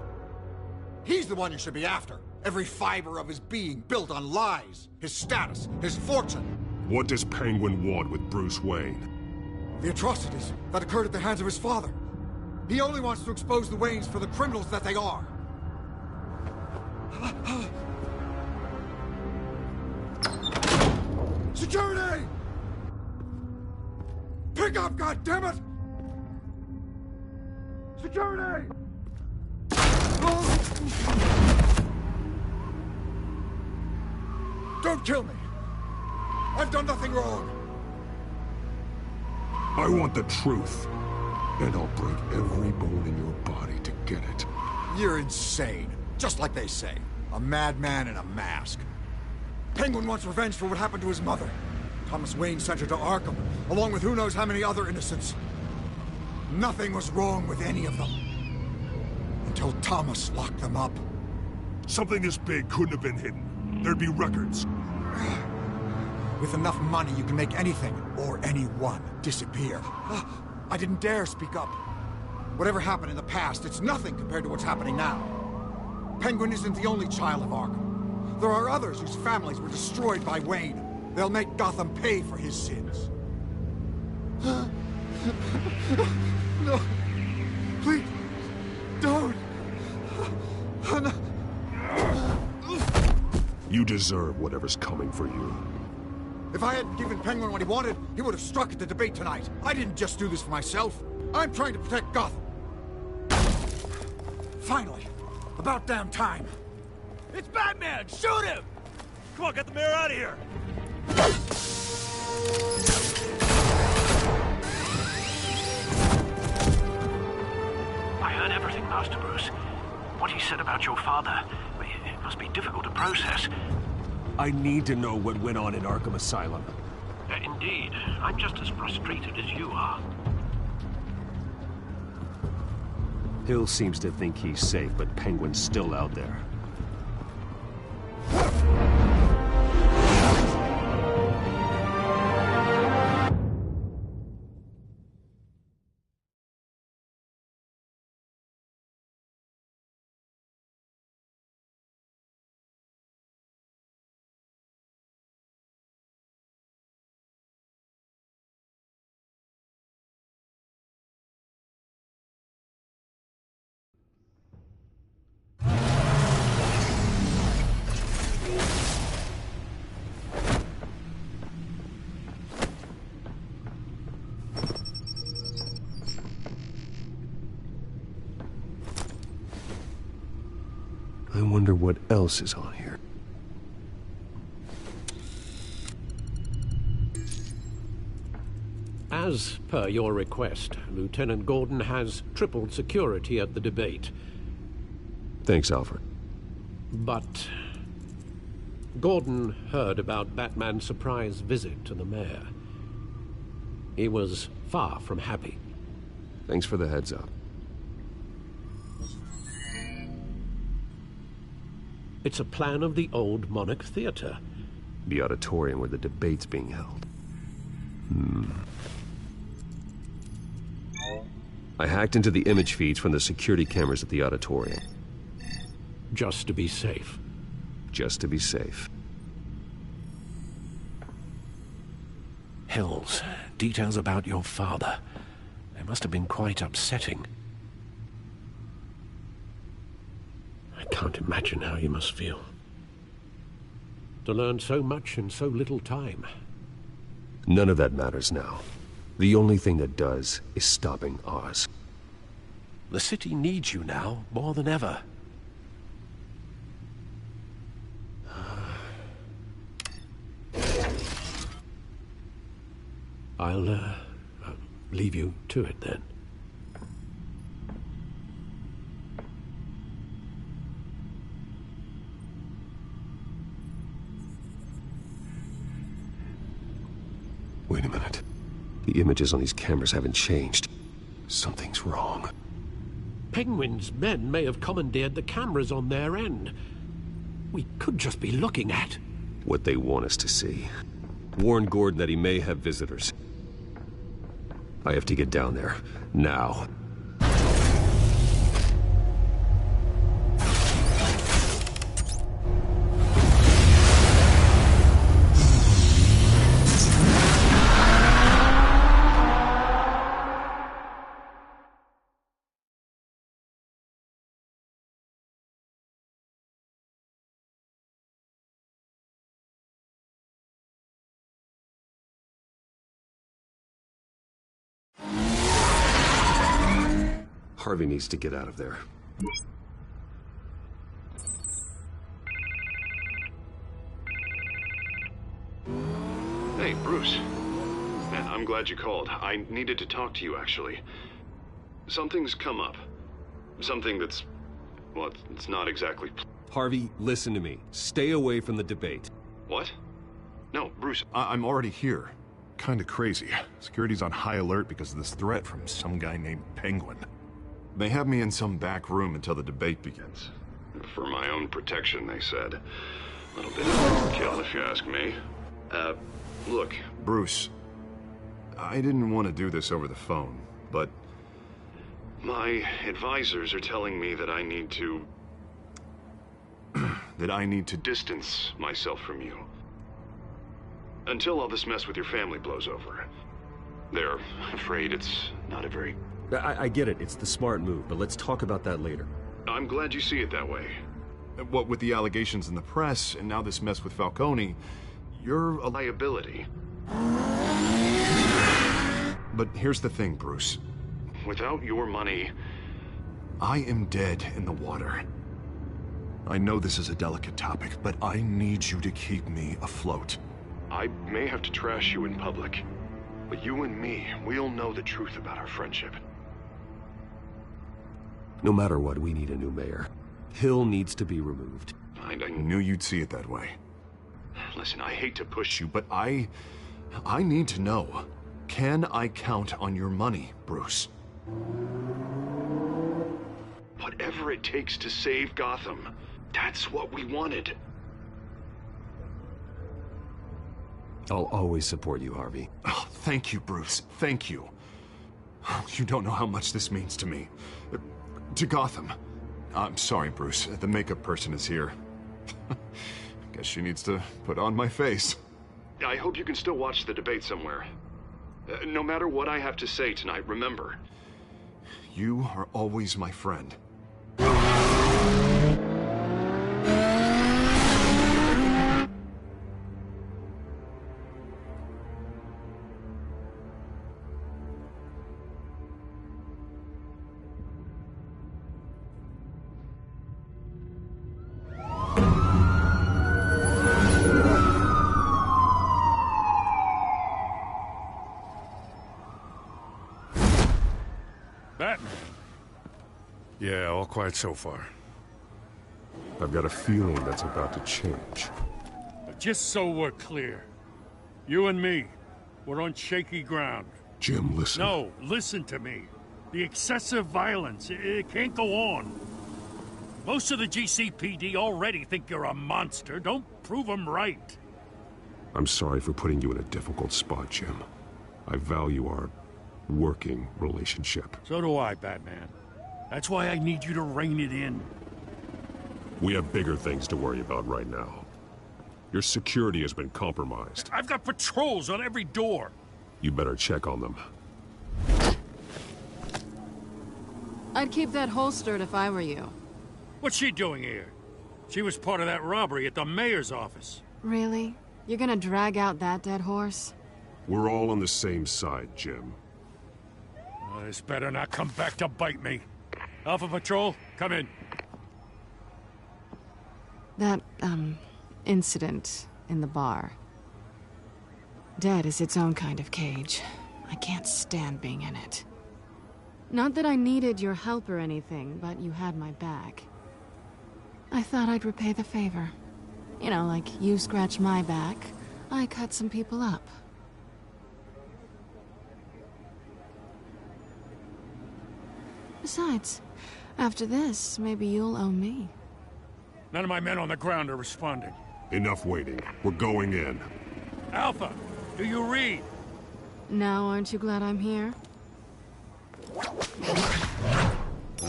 Speaker 11: He's the one you should be after. Every fiber of his being built on lies, his status, his fortune.
Speaker 14: What does Penguin want with Bruce Wayne?
Speaker 11: The atrocities that occurred at the hands of his father. He only wants to expose the Waynes for the criminals that they are. Security! Pick up, goddammit! Security! Don't kill me! I've done nothing wrong!
Speaker 14: I want the truth, and I'll break every bone in your body to get it.
Speaker 11: You're insane. Just like they say. A madman in a mask. Penguin wants revenge for what happened to his mother. Thomas Wayne sent her to Arkham, along with who knows how many other innocents. Nothing was wrong with any of them. Until Thomas locked them up.
Speaker 14: Something this big couldn't have been hidden. There'd be records.
Speaker 11: With enough money, you can make anything, or anyone, disappear. I didn't dare speak up. Whatever happened in the past, it's nothing compared to what's happening now. Penguin isn't the only child of Arkham. There are others whose families were destroyed by Wayne. They'll make Gotham pay for his sins. No. Please. Don't. No.
Speaker 14: You deserve whatever's coming for you.
Speaker 11: If I hadn't given Penguin what he wanted, he would have struck at the debate tonight. I didn't just do this for myself. I'm trying to protect Gotham. Finally. About damn time.
Speaker 8: It's Batman! Shoot him! Come on, get the mayor out of here!
Speaker 12: I heard everything, Master Bruce. What he said about your father, it must be difficult to process.
Speaker 3: I need to know what went on in Arkham Asylum.
Speaker 12: Indeed. I'm just as frustrated as you are.
Speaker 3: Hill seems to think he's safe, but Penguin's still out there. I wonder what else is on here.
Speaker 2: As per your request, Lieutenant Gordon has tripled security at the debate.
Speaker 3: Thanks, Alfred.
Speaker 2: But Gordon heard about Batman's surprise visit to the mayor. He was far from happy.
Speaker 3: Thanks for the heads up.
Speaker 2: It's a plan of the old Monarch Theater.
Speaker 3: The auditorium where the debate's being held. I hacked into the image feeds from the security cameras at the auditorium.
Speaker 2: Just to be safe.
Speaker 3: Just to be safe.
Speaker 2: Hills, details about your father. They must have been quite upsetting. I can't imagine how you must feel. To learn so much in so little time.
Speaker 3: None of that matters now. The only thing that does is stopping Oz.
Speaker 2: The city needs you now, more than ever. I'll leave you to it then.
Speaker 3: Wait a minute. The images on these cameras haven't changed. Something's wrong.
Speaker 2: Penguin's men may have commandeered the cameras on their end. We could just be looking at
Speaker 3: what they want us to see. Warn Gordon that he may have visitors. I have to get down there. Now. Harvey needs to get out of there.
Speaker 17: Hey, Bruce. Man, I'm glad you called. I needed to talk to you, actually. Something's come up. Something that's... well, it's not exactly...
Speaker 3: Harvey, listen to me. Stay away from the debate.
Speaker 17: What? No, Bruce.
Speaker 5: I'm already here. Kinda crazy. Security's on high alert because of this threat from some guy named Penguin. They have me in some back room until the debate begins.
Speaker 17: For my own protection, they said. A little bit of overkill, if you ask me. Look.
Speaker 5: Bruce, I didn't want to do this over the phone, but...
Speaker 17: my advisors are telling me that I need to...
Speaker 5: that I need to
Speaker 17: distance myself from you. Until all this mess with your family blows over. They're afraid it's not a very...
Speaker 3: I get it. It's the smart move, but let's talk about that later.
Speaker 17: I'm glad you see it that way.
Speaker 5: What with the allegations in the press, and now this mess with Falcone, you're a
Speaker 17: liability.
Speaker 5: But here's the thing, Bruce.
Speaker 17: Without your money...
Speaker 5: I am dead in the water. I know this is a delicate topic, but I need you to keep me afloat.
Speaker 17: I may have to trash you in public, but you and me, we'll know the truth about our friendship.
Speaker 3: No matter what, we need a new mayor. Hill needs to be removed.
Speaker 5: I knew you'd see it that way.
Speaker 17: Listen, I hate to push you,
Speaker 5: but I need to know. Can I count on your money, Bruce?
Speaker 17: Whatever it takes to save Gotham, that's what we wanted.
Speaker 3: I'll always support you, Harvey.
Speaker 5: Oh, thank you, Bruce. Thank you. You don't know how much this means to me. To Gotham. I'm sorry, Bruce. The makeup person is here. Guess she needs to put on my face.
Speaker 17: I hope you can still watch the debate somewhere. No matter what I have to say tonight, remember.
Speaker 5: You are always my friend.
Speaker 6: Batman. Yeah, all quiet so far.
Speaker 3: I've got a feeling that's about to change.
Speaker 6: Just so we're clear, you and me, we're on shaky ground.
Speaker 14: Jim, listen.
Speaker 6: No, listen to me. The excessive violence, it can't go on. Most of the GCPD already think you're a monster. Don't prove them right.
Speaker 3: I'm sorry for putting you in a difficult spot, Jim. I value our working relationship.
Speaker 6: So do I, Batman. That's why I need you to rein it in.
Speaker 3: We have bigger things to worry about right now. Your security has been compromised.
Speaker 6: I've got patrols on every door.
Speaker 3: You better check on them.
Speaker 15: I'd keep that holstered if I were you.
Speaker 6: What's she doing here? She was part of that robbery at the mayor's office.
Speaker 15: Really? You're gonna drag out that dead horse?
Speaker 3: We're all on the same side, Jim.
Speaker 6: Oh, this better not come back to bite me. Alpha Patrol, come in.
Speaker 15: That, incident in the bar. Dead is its own kind of cage. I can't stand being in it. Not that I needed your help or anything, but you had my back. I thought I'd repay the favor. You know, like you scratch my back, I cut some people up. Besides, after this, maybe you'll owe me.
Speaker 6: None of my men on the ground are responding.
Speaker 3: Enough waiting. We're going in.
Speaker 6: Alpha, do you read?
Speaker 15: Now, aren't you glad I'm here?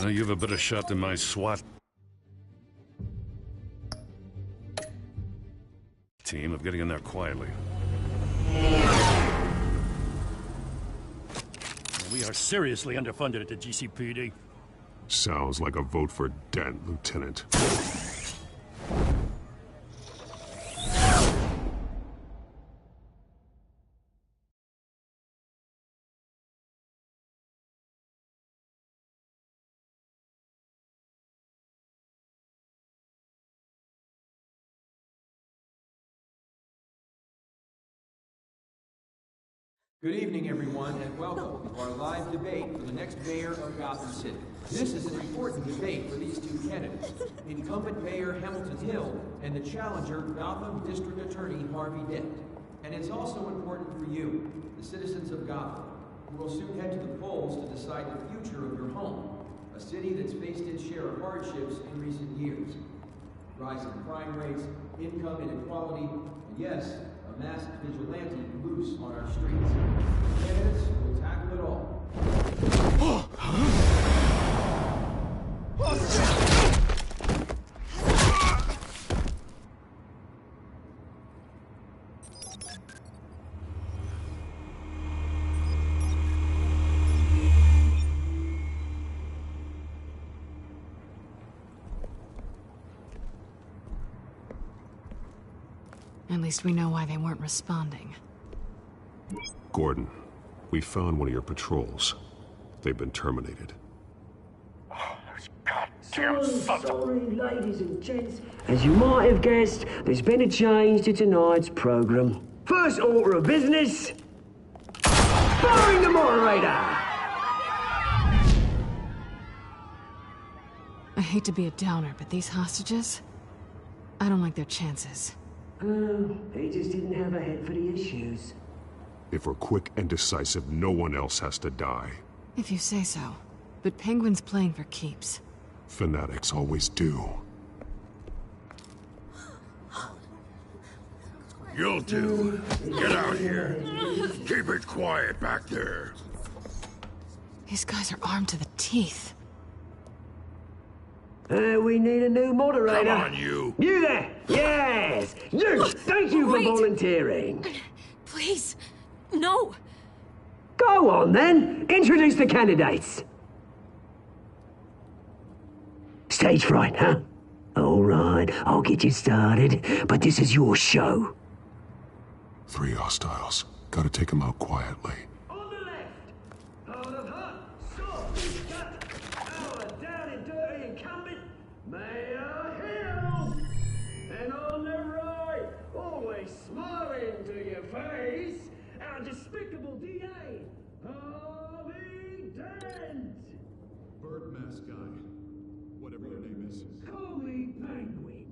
Speaker 6: You have a better shot than my SWAT team of getting in there quietly. We are seriously underfunded at the GCPD.
Speaker 3: Sounds like a vote for Dent, Lieutenant.
Speaker 18: Good evening, everyone, and welcome to our live debate for the next mayor of Gotham City. This is an important debate for these two candidates, incumbent Mayor Hamilton Hill and the challenger, Gotham District Attorney Harvey Dent. And it's also important for you, the citizens of Gotham, who will soon head to the polls to decide the future of your home, a city that's faced its share of hardships in recent years. Rising crime rates, income inequality, and yes, a masked vigilante loose on our streets. Candidates will tackle it all.
Speaker 15: At least we know why they weren't responding.
Speaker 3: Gordon, we found one of your patrols. They've been terminated.
Speaker 19: Sorry, ladies and gents. As you might have guessed, there's been a change to tonight's program. First order of business, firing the moderator!
Speaker 15: I hate to be a downer, but these hostages, I don't like their chances.
Speaker 19: He just didn't have a head for the issues.
Speaker 3: If we're quick and decisive, no one else has to die.
Speaker 15: If you say so. But Penguin's playing for keeps.
Speaker 3: Fanatics always do.
Speaker 7: You'll do. Get out here. Keep it quiet back there.
Speaker 15: These guys are armed to the teeth.
Speaker 19: We need a new moderator.
Speaker 7: Come on, you.
Speaker 19: You there! Yes! You! Thank you for volunteering.
Speaker 9: Please, no.
Speaker 19: Go on, then. Introduce the candidates. Stage fright, huh? All right, I'll get you started, but this is your show.
Speaker 3: 3 hostiles. Gotta take them out quietly.
Speaker 19: On the left, hard of heart, soft, gut, our down and dirty incumbent, Mayor Hill. And on the right, always smiling to your face, our despicable DA, Harvey Dent.
Speaker 5: Bird mask guy. Whatever your name is.
Speaker 19: Call me Penguin.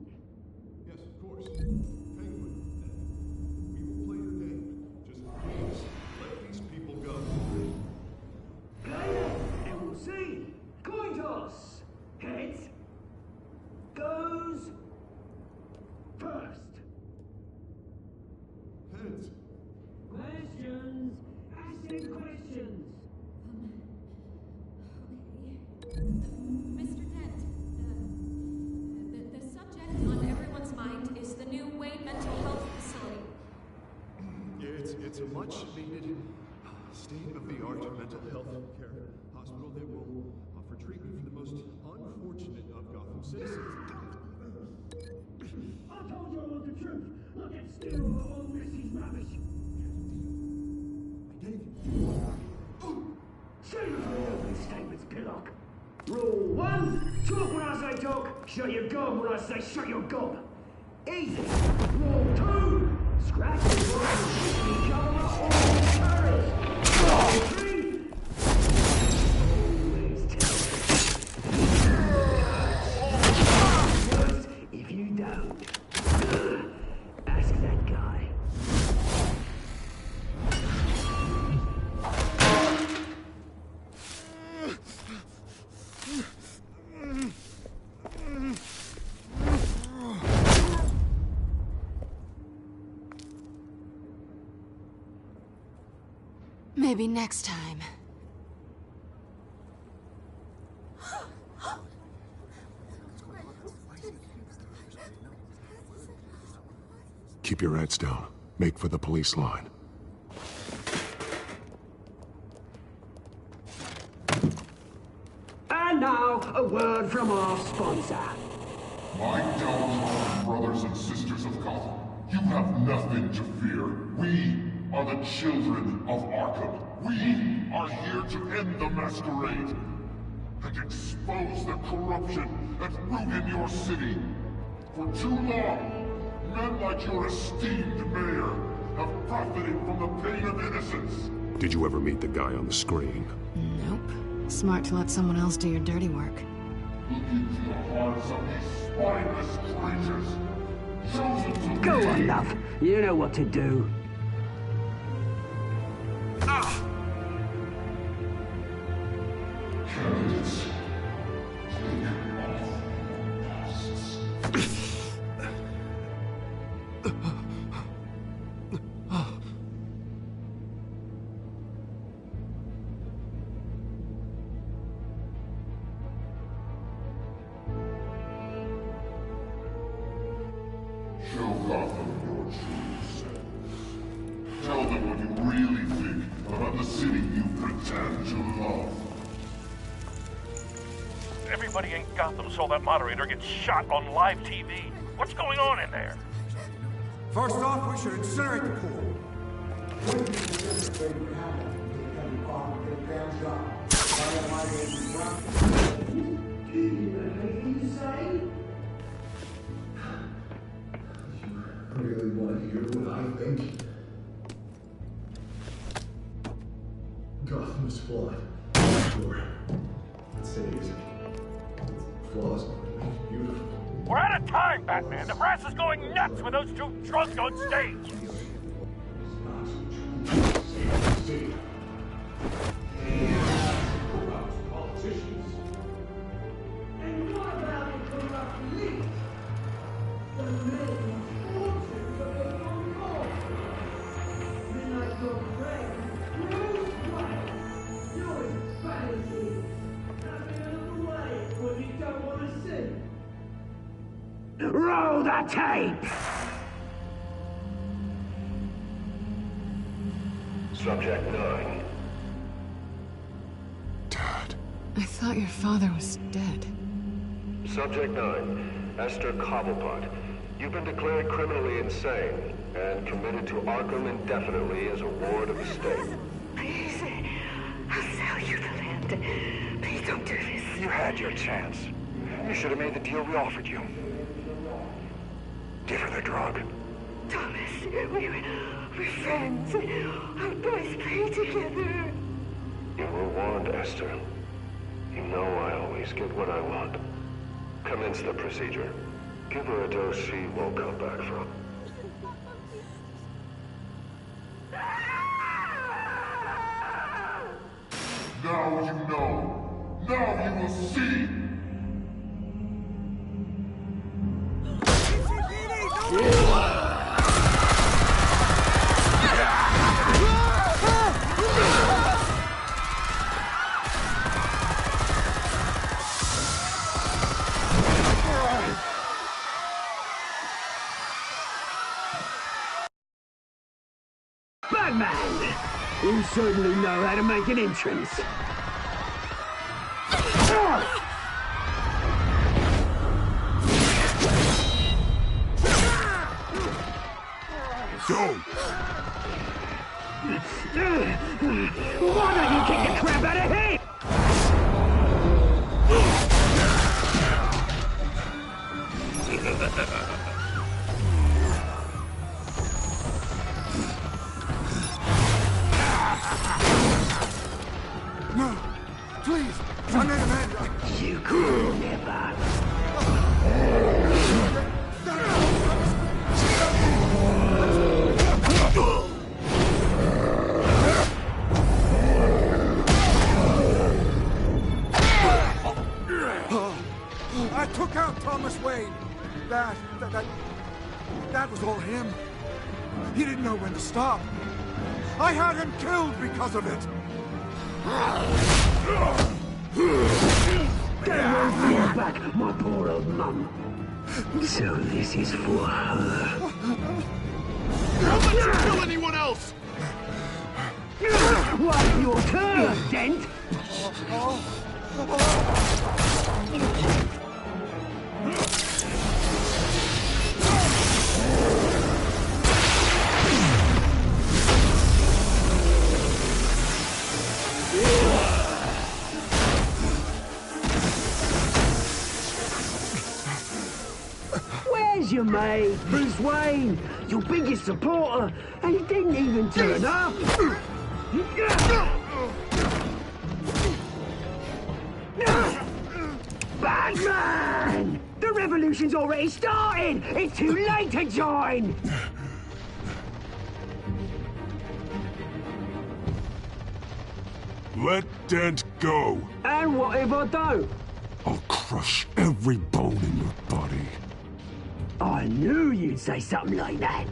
Speaker 5: Yes, of course. Penguin. We will play your game. Just please, let these people go.
Speaker 19: Play it, and
Speaker 5: It's a much-needed, state-of-the-art mental health care hospital that will offer treatment for the most unfortunate of Gotham citizens.
Speaker 19: I told you I want the truth. Look at still all Missy's rubbish. I gave you. Seriously, opening statements, Pillock. Rule 1, talk when I say talk, shut your gob when I say shut your gob. Easy. Rule 2, scratch the voice and shoot each other up all courage. Rule 3, always tell the worst if you don't. Ask that guy.
Speaker 15: Maybe next time.
Speaker 5: Keep your heads down. Make for the police line.
Speaker 19: And now, a word from our sponsor.
Speaker 20: My downtrodden brothers and sisters of Gotham, you have nothing to fear. We are the children of Arkham. We are here to end the masquerade and expose the corruption that ruined your city. For too long, men like your esteemed mayor have profited from the pain of innocence.
Speaker 5: Did you ever meet the guy on the screen?
Speaker 15: Nope. Smart to let someone else do your dirty work.
Speaker 20: Look into the hearts of these spineless creatures, chosen to
Speaker 19: Go on,
Speaker 20: lead.
Speaker 19: love. You know what to do.
Speaker 20: Candidates, take off masks. Show Gotham your true self. Tell them what you really think about the city you pretend to love.
Speaker 21: Everybody in Gotham saw that moderator get shot on live TV. What's going on in there?
Speaker 11: First off, we should incinerate the pool.
Speaker 19: Really want to hear what I think? Gotham is flawed. Sure. Let's say it's flaws, but it's beautiful.
Speaker 21: We're out of time, Batman. The press is going nuts with those two drunks on stage.
Speaker 19: Corrupt politicians. And what about the corrupt elite? The million fortunes of their own cause. Midnight Lord Greg, Rose White, you're insanity. Having another way what you don't want to see. Roll the tape!
Speaker 12: Subject 9.
Speaker 15: I thought your father was dead.
Speaker 12: Subject 9, Esther Cobblepot. You've been declared criminally insane and committed to Arkham indefinitely as a ward of the state.
Speaker 22: Please, I'll sell you the land. Please don't do this.
Speaker 23: You had your chance. You should have made the deal we offered you. Give her the drug.
Speaker 22: Thomas, we're friends. Our boys play together.
Speaker 12: You were warned, Esther. You know I always get what I want. Commence the procedure. Give her a dose she won't come back from.
Speaker 20: Now you know. Now you will see.
Speaker 19: Batman! You certainly know how to make an entrance.
Speaker 14: Go!
Speaker 19: Why don't you kick the crap out of him?
Speaker 11: No! Please! I need a man!
Speaker 19: You could never.
Speaker 11: I took out Thomas Wayne. That was all him. He didn't know when to stop. I had him killed because of it.
Speaker 19: That won't bring back my poor old mum. So this is for her.
Speaker 14: How about you kill anyone else?
Speaker 19: What's your turn, Dent? Where's your mate, Bruce Wayne? Your biggest supporter, and he didn't even turn up. Batman! The revolution's already started! It's too late to join!
Speaker 14: Let Dent go.
Speaker 19: And what if I don't?
Speaker 14: I'll crush every bone in your body.
Speaker 19: I knew you'd say something like that.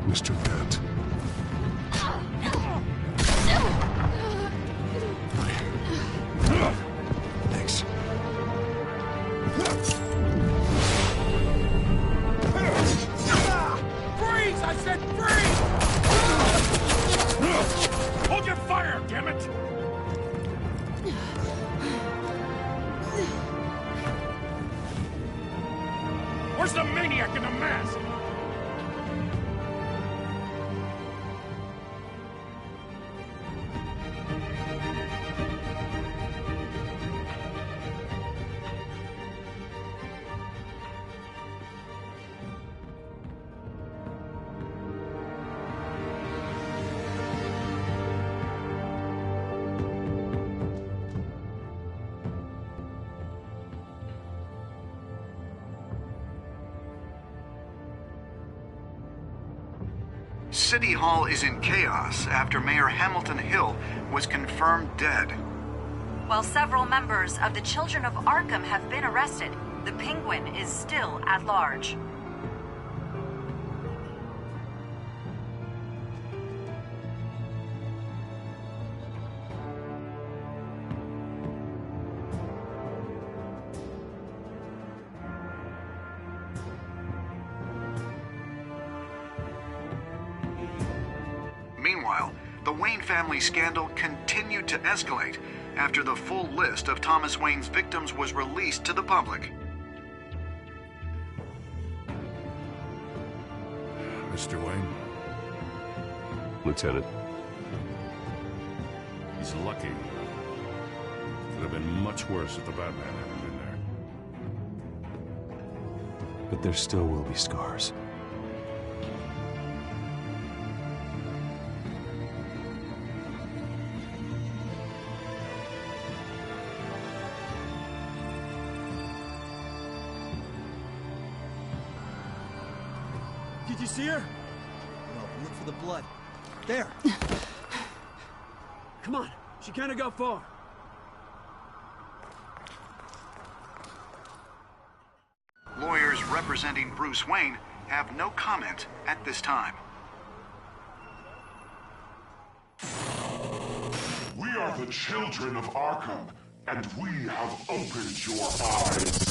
Speaker 14: Mr. Dent. Thanks.
Speaker 6: Freeze! I said freeze! Hold your fire, damn it! Where's the maniac in the mask?
Speaker 1: City Hall is in chaos after Mayor Hamilton Hill was confirmed dead.
Speaker 4: While several members of the Children of Arkham have been arrested, the Penguin is still at large.
Speaker 1: Meanwhile, the Wayne family scandal continued to escalate after the full list of Thomas Wayne's victims was released to the public.
Speaker 6: Mr. Wayne?
Speaker 3: Lieutenant.
Speaker 6: He's lucky. Could have been much worse if the Batman hadn't been there.
Speaker 3: But there still will be scars.
Speaker 8: Did you see her?
Speaker 10: the blood. There.
Speaker 13: Come on, she can't go far.
Speaker 1: Lawyers representing Bruce Wayne have no comment at this time.
Speaker 20: We are the children of Arkham, and we have opened your eyes.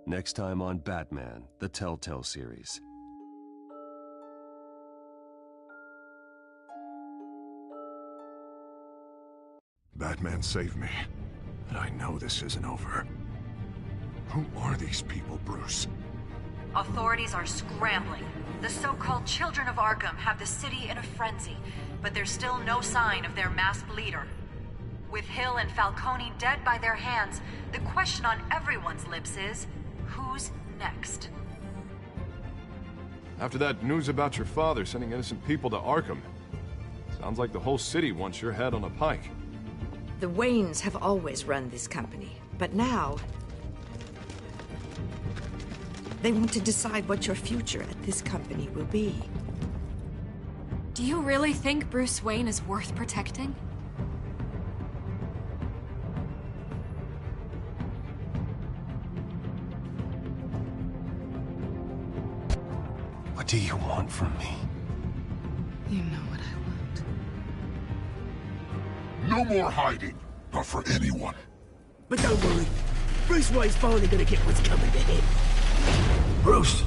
Speaker 3: Next time on Batman, the Telltale series.
Speaker 5: Batman saved me, but I know this isn't over. Who are these people, Bruce?
Speaker 4: Authorities are scrambling. The so-called Children of Arkham have the city in a frenzy, but there's still no sign of their masked leader. With Hill and Falcone dead by their hands, the question on everyone's lips is, who's next?
Speaker 14: After that news about your father sending innocent people to Arkham, sounds like the whole city wants your head on a pike.
Speaker 16: The Waynes have always run this company, but now they want to decide what your future at this company will be.
Speaker 9: Do you really think Bruce Wayne is worth protecting?
Speaker 3: What do you want from me?
Speaker 15: You know what I
Speaker 20: No
Speaker 15: want.
Speaker 20: more hiding, not for anyone.
Speaker 13: But don't worry, Bruce Wayne's finally gonna get what's coming to him.
Speaker 2: Bruce!